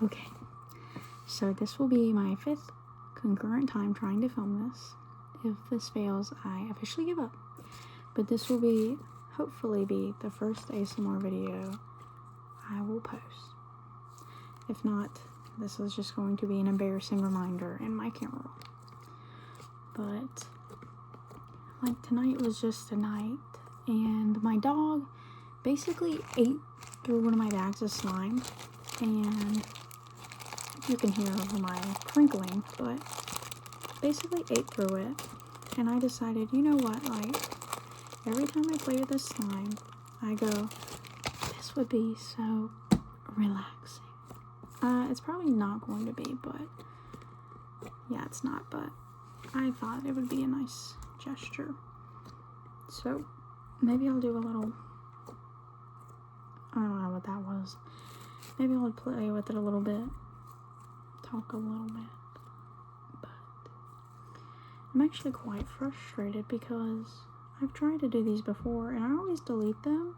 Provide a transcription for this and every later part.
Okay, so this will be my 5th concurrent time trying to film this. If this fails, I officially give up. But this will be, hopefully be, the first ASMR video I will post. If not, this is just going to be an embarrassing reminder in my camera roll. But, like, tonight was just a night, and my dog basically ate through one of my bags of slime, and you can hear over my crinkling, but basically ate through it, and I decided, you know what, like, every time I play with this slime, I go, this would be so relaxing. It's probably not going to be, but, yeah, it's not, but I thought it would be a nice gesture. So, maybe I'll do a little, I don't know what that was. Maybe I'll play with it a little bit, talk a little bit, but I'm actually quite frustrated because I've tried to do these before and I always delete them,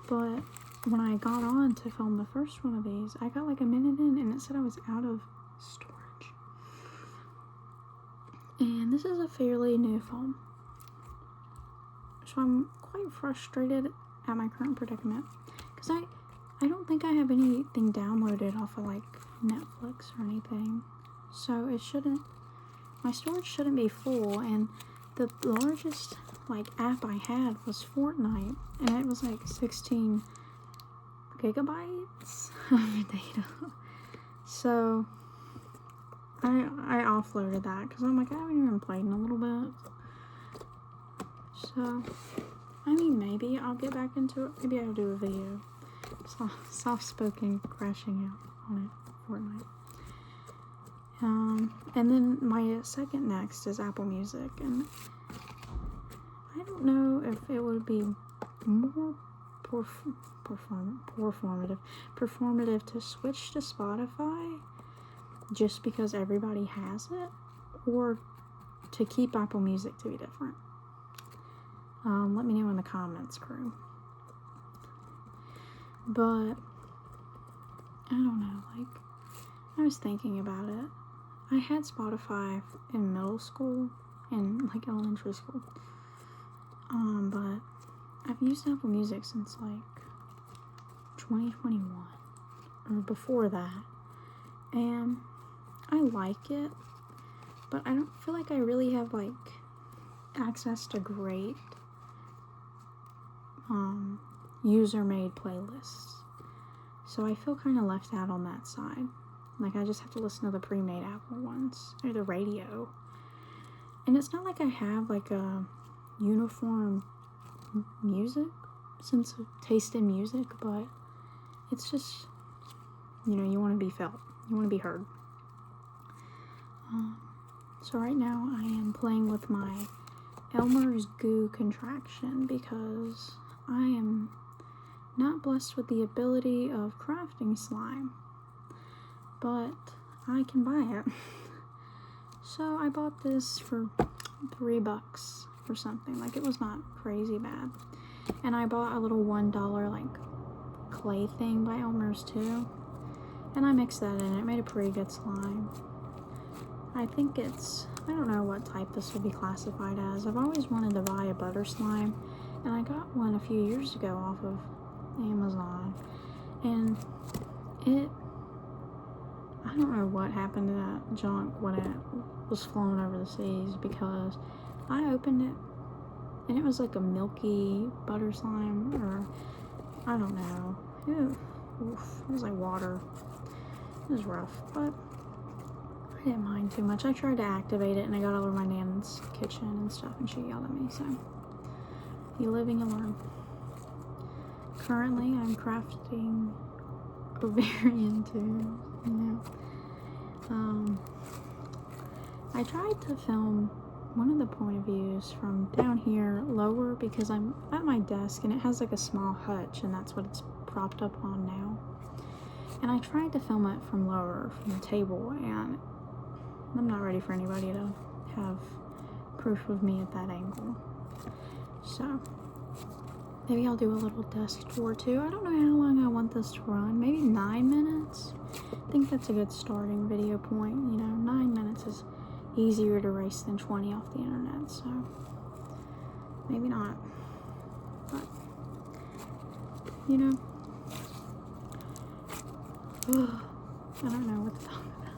but when I got on to film the first one of these, I got like a minute in and it said I was out of storage. And this is a fairly new phone, so I'm quite frustrated at my current predicament because I don't think I have anything downloaded off of like Netflix or anything, so it shouldn't, my storage shouldn't be full, and the largest like app I had was Fortnite, and it was like 16 gigabytes of data. So I offloaded that because I'm like, I haven't even played in a little bit. So I mean, maybe I'll get back into it. Maybe I'll do a video. Soft-spoken crashing out on it, Fortnite. And then my second next is Apple Music, and I don't know if it would be more performative to switch to Spotify just because everybody has it, or to keep Apple Music to be different. Let me know in the comments, crew. But I don't know, like, I was thinking about it. I had Spotify in middle school and like elementary school, but I've used Apple Music since like 2021 or before that, and I like it, but I don't feel like I really have like access to great user-made playlists, so I feel kind of left out on that side. Like, I just have to listen to the pre-made Apple ones or the radio, and it's not like I have like a uniform music sense of taste in music, but it's just, you know, you want to be felt, you want to be heard. So right now I am playing with my Elmer's Goo contraction because I am not blessed with the ability of crafting slime, but I can buy it. So I bought this for $3 or something. Like, it was not crazy bad. And I bought a little $1 like clay thing by Elmer's too, and I mixed that in. It made a pretty good slime. I think it's, I don't know what type this would be classified as. I've always wanted to buy a butter slime, and I got one a few years ago off of Amazon, and I don't know what happened to that junk when it was flown over the seas, because I opened it and it was like a milky butter slime, or I don't know. It was like water. It was rough, but I didn't mind too much. I tried to activate it and I got all over my nan's kitchen and stuff, and she yelled at me, so you live and you learn. Currently I'm crafting ovarian tubes, you know. I tried to film one of the point of views from down here lower because I'm at my desk and it has like a small hutch, and that's what it's propped up on now. And I tried to film it from lower, from the table, and I'm not ready for anybody to have proof of me at that angle. So maybe I'll do a little desk tour too. I don't know how long I want this to run. Maybe 9 minutes. think that's a good starting video point. You know, 9 minutes is easier to erase than 20 off the internet, so maybe not. But, you know, I don't know what to talk about.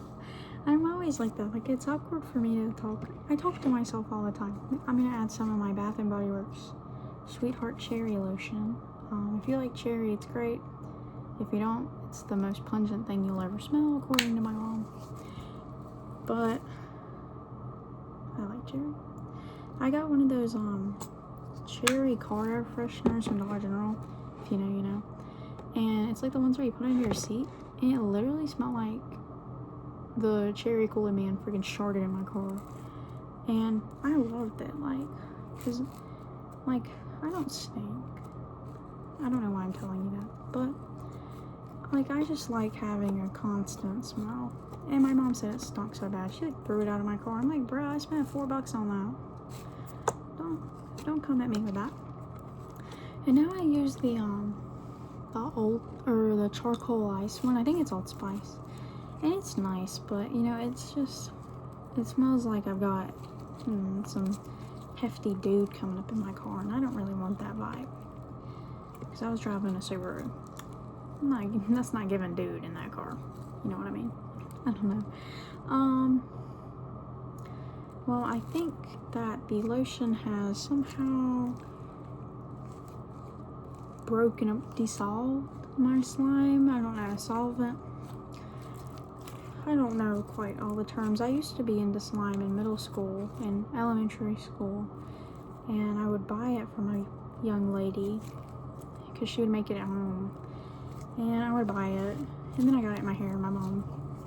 I'm always like that. Like, it's awkward for me to talk. I talk to myself all the time. I'm gonna add some of my Bath and Body Works Sweetheart Cherry Lotion. If you like cherry, it's great. If you don't, it's the most pungent thing you'll ever smell, according to my mom. But I like cherry. I got one of those cherry car air fresheners from Dollar General. If you know, you know. And it's like the ones where you put under your seat, and it literally smelled like the cherry Kool-Aid Man freaking sharded in my car. And I loved it, like, cause like I don't stink. I don't know why I'm telling you that, but like I just like having a constant smell. And my mom said it stunk so bad, she like threw it out of my car. I'm like, bro, I spent $4 on that. Don't come at me with that. And now I use the charcoal ice one. I think it's Old Spice, and it's nice, but you know, it's just, it smells like I've got some hefty dude coming up in my car, and I don't really want that vibe. Because I was driving a Subaru. That's not giving dude in that car. You know what I mean? I don't know. Well, I think that the lotion has somehow dissolved my slime. I don't know, solvent. I don't know quite all the terms. I used to be into slime in middle school and elementary school, and I would buy it from a young lady because she would make it at home, and I would buy it, and then I got it in my hair. My mom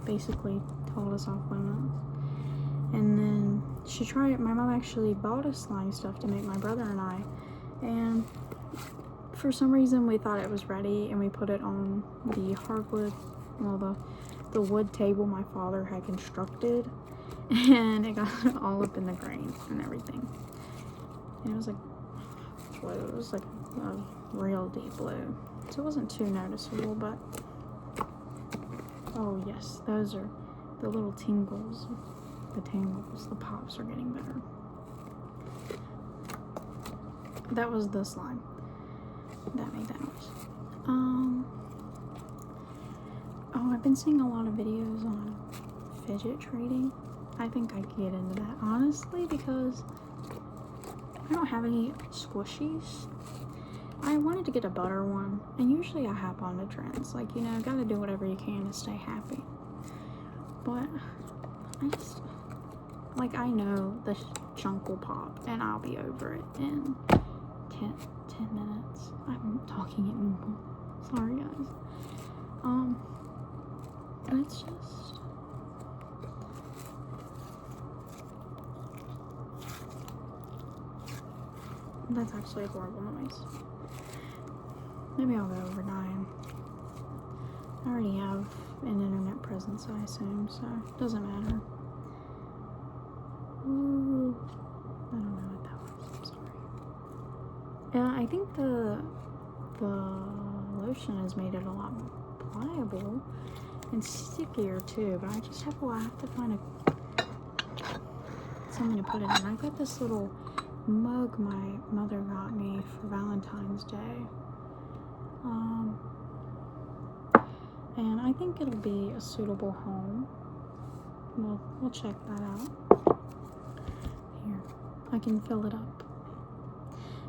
basically told us off limits, and then my mom actually bought us slime stuff to make my brother and I, and for some reason we thought it was ready, and we put it on the hardwood, well, the wood table my father had constructed, and it got all up in the grain and everything. And it was like blue. It was like a real deep blue, so it wasn't too noticeable. But oh yes, those are the little tingles, the pops are getting better. That was the slime that made that noise. Oh, I've been seeing a lot of videos on fidget trading. I think I could get into that, honestly, because I don't have any squishies. I wanted to get a butter one, and usually I hop on the trends. Like, you know, gotta do whatever you can to stay happy. But I just, like, I know the junk will pop, and I'll be over it in 10 minutes. I'm talking at normal. Sorry, guys. It's just, that's actually a horrible noise. Maybe I'll go over 9. I already have an internet presence, I assume, so it doesn't matter. Ooh, I don't know what that was. I'm sorry. Yeah, I think the lotion has made it a lot more pliable and stickier too, but I have to find something to put it in. I got this little mug my mother got me for Valentine's Day, and I think it'll be a suitable home. We'll check that out. Here, I can fill it up.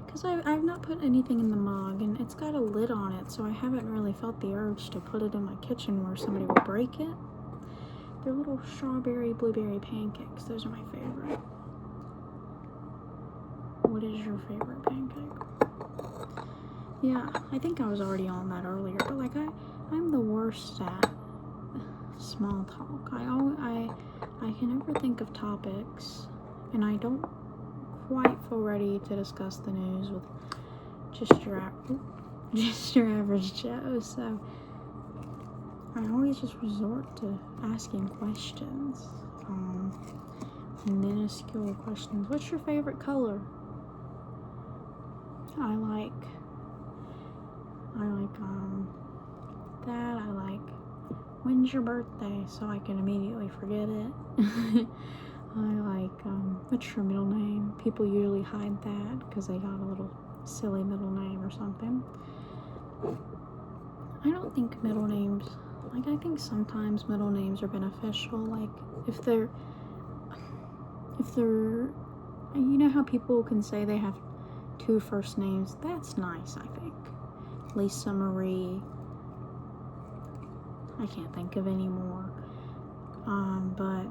Because I've not put anything in the mug, and it's got a lid on it, so I haven't really felt the urge to put it in my kitchen where somebody will break it. They're little strawberry blueberry pancakes. Those are my favorite. What is your favorite pancake? Yeah, I think I was already on that earlier, but like I'm the worst at small talk. I can never think of topics, and I don't quite feel ready to discuss the news with just your average Joe, so I always just resort to asking questions, minuscule questions. What's your favorite color? I like that. I like when's your birthday, so I can immediately forget it. I like, what's your middle name? People usually hide that because they got a little silly middle name or something. I don't think middle names, like, I think sometimes middle names are beneficial. Like, if they're, you know how people can say they have 2 first names? That's nice, I think. Lisa Marie. I can't think of any more. But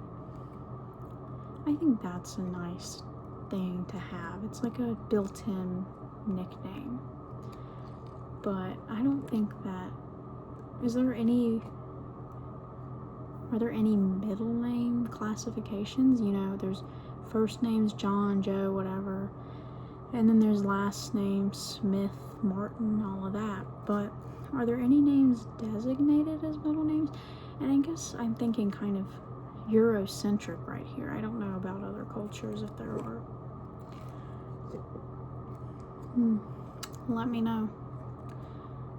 I think that's a nice thing to have. It's like a built-in nickname. But I don't think that, are there any middle name classifications? You know, there's first names John, Joe, whatever, and then there's last names Smith, Martin, all of that. But are there any names designated as middle names? And I guess I'm thinking kind of Eurocentric right here. I don't know about other cultures if there are. Let me know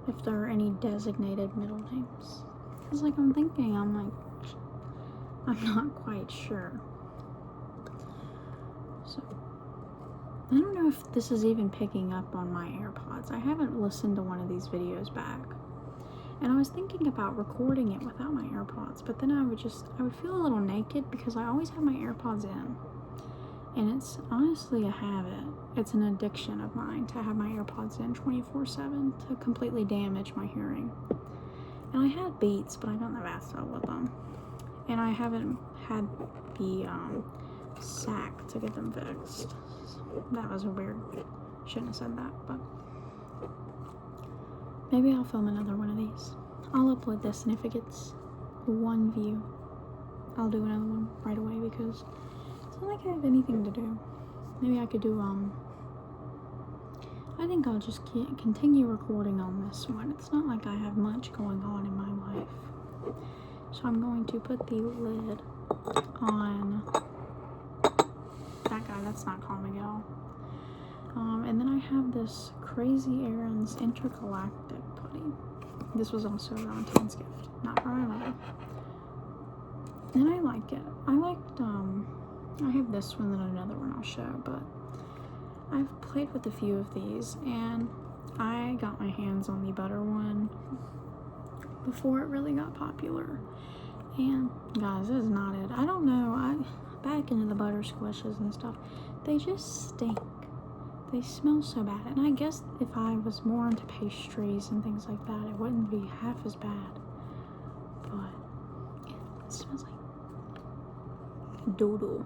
if there are any designated middle names. Because, like, I'm not quite sure. So, I don't know if this is even picking up on my AirPods. I haven't listened to one of these videos back. And I was thinking about recording it without my AirPods, but then I would feel a little naked because I always have my AirPods in. And it's honestly a habit. It's an addiction of mine to have my AirPods in 24/7 to completely damage my hearing. And I had Beats, but I got in the bathtub with them. And I haven't had the sack to get them fixed. That was weird. Shouldn't have said that, but maybe I'll film another one of these. I'll upload this, and if it gets 1 view, I'll do another one right away because it's not like I have anything to do. Maybe I could do, I think I'll just continue recording on this one. It's not like I have much going on in my life. So I'm going to put the lid on that guy. That's not calming at all. And then I have this Crazy Aaron's Intergalactic putty. This was also a Valentine's gift, not for my mother. And I like it. I have this one and another one I'll show, but I've played with a few of these, and I got my hands on the butter one before it really got popular. And guys, this is not it. I don't know. Back into the butter squishes and stuff, they just stink. They smell so bad. And I guess if I was more into pastries and things like that, it wouldn't be half as bad. But it smells like doodle.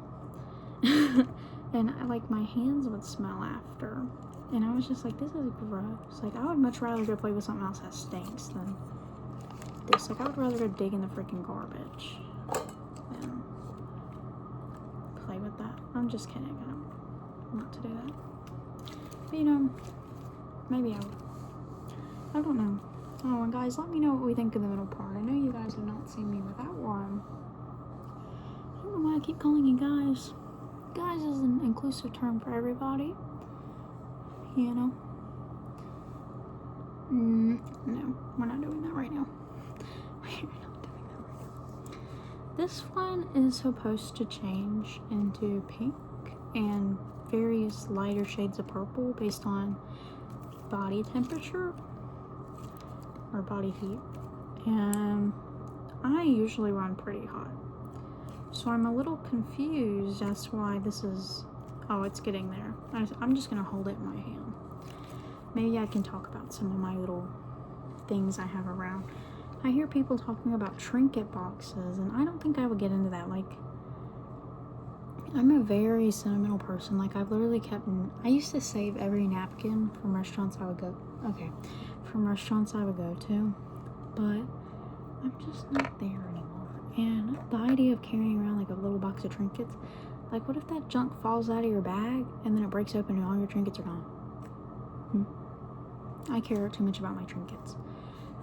And my hands would smell after. And I was just like, this is gross. Like, I would much rather go play with something else that stinks than this. Like, I would rather go dig in the freaking garbage than play with that. I'm just kidding. I don't want to do that. But, you know, maybe I would. I don't know. Oh, and guys, let me know what we think of the middle part. I know you guys have not seen me with that one. I don't know why I keep calling you guys. Guys is an inclusive term for everybody. You know? No, we're not doing that right now. We're not doing that right now. This one is supposed to change into pink and various lighter shades of purple based on body temperature or body heat. And I usually run pretty hot. So I'm a little confused as to why this is... Oh, it's getting there. I'm just going to hold it in my hand. Maybe I can talk about some of my little things I have around. I hear people talking about trinket boxes, and I don't think I would get into that. Like, I'm a very sentimental person. Like, I've literally kept... I used to save every napkin from restaurants I would go... Okay. From restaurants I would go to. But I'm just not there anymore. And the idea of carrying around like a little box of trinkets, like what if that junk falls out of your bag and then it breaks open and all your trinkets are gone? I care too much about my trinkets.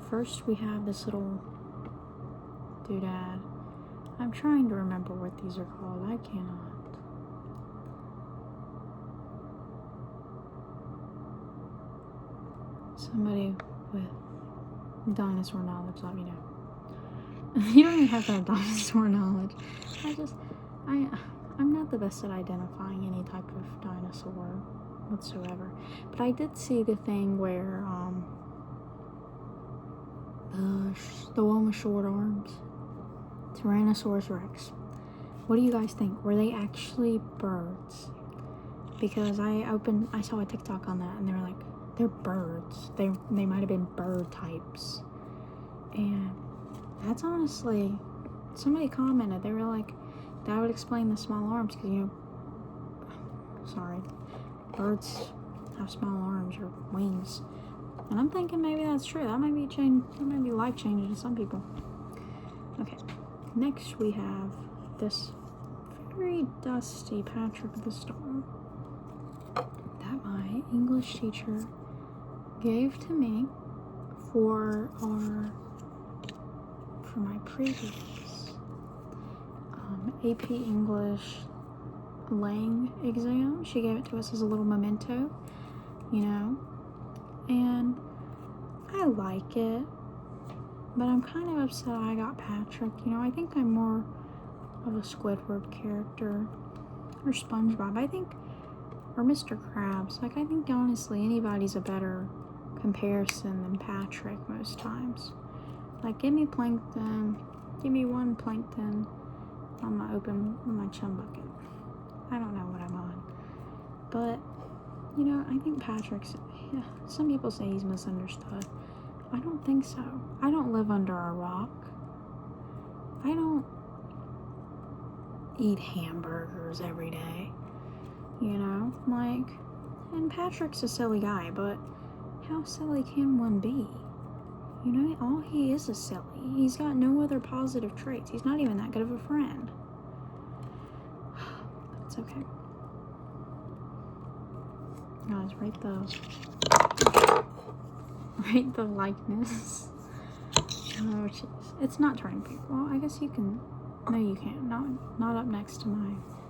First we have this little doodad. I'm trying to remember what these are called. I cannot. Somebody with dinosaur knowledge, let me know. You don't even have to have dinosaur knowledge. I'm not the best at identifying any type of dinosaur whatsoever. But I did see the thing where, the one with short arms, Tyrannosaurus Rex. What do you guys think? Were they actually birds? Because I saw a TikTok on that, and they were like, they're birds. They might have been bird types. And that's honestly, somebody commented, they were like, that would explain the small arms, because, you know, sorry, birds have small arms or wings. And I'm thinking maybe that's true. That might be life-changing to some people. Okay, next we have this very dusty Patrick the Star that my English teacher gave to me for my previous AP English Lang exam. She gave it to us as a little memento, you know, and I like it, but I'm kind of upset I got Patrick. You know, I think I'm more of a Squidward character, or SpongeBob, or Mr. Krabs. Like, I think honestly anybody's a better comparison than Patrick most times. Like, give me Plankton, give me one Plankton on my chum bucket. I don't know what I'm on, but you know, I think Patrick's, yeah, some people say he's misunderstood. I don't think so. I don't live under a rock. I don't eat hamburgers every day, you know, like, and Patrick's a silly guy, but how silly can one be? You know, all he is silly. He's got no other positive traits. He's not even that good of a friend. But it's okay. Guys, rate the likeness. Oh, jeez. It's not turning pink. Well, I guess you can. No, you can't. Not up next to my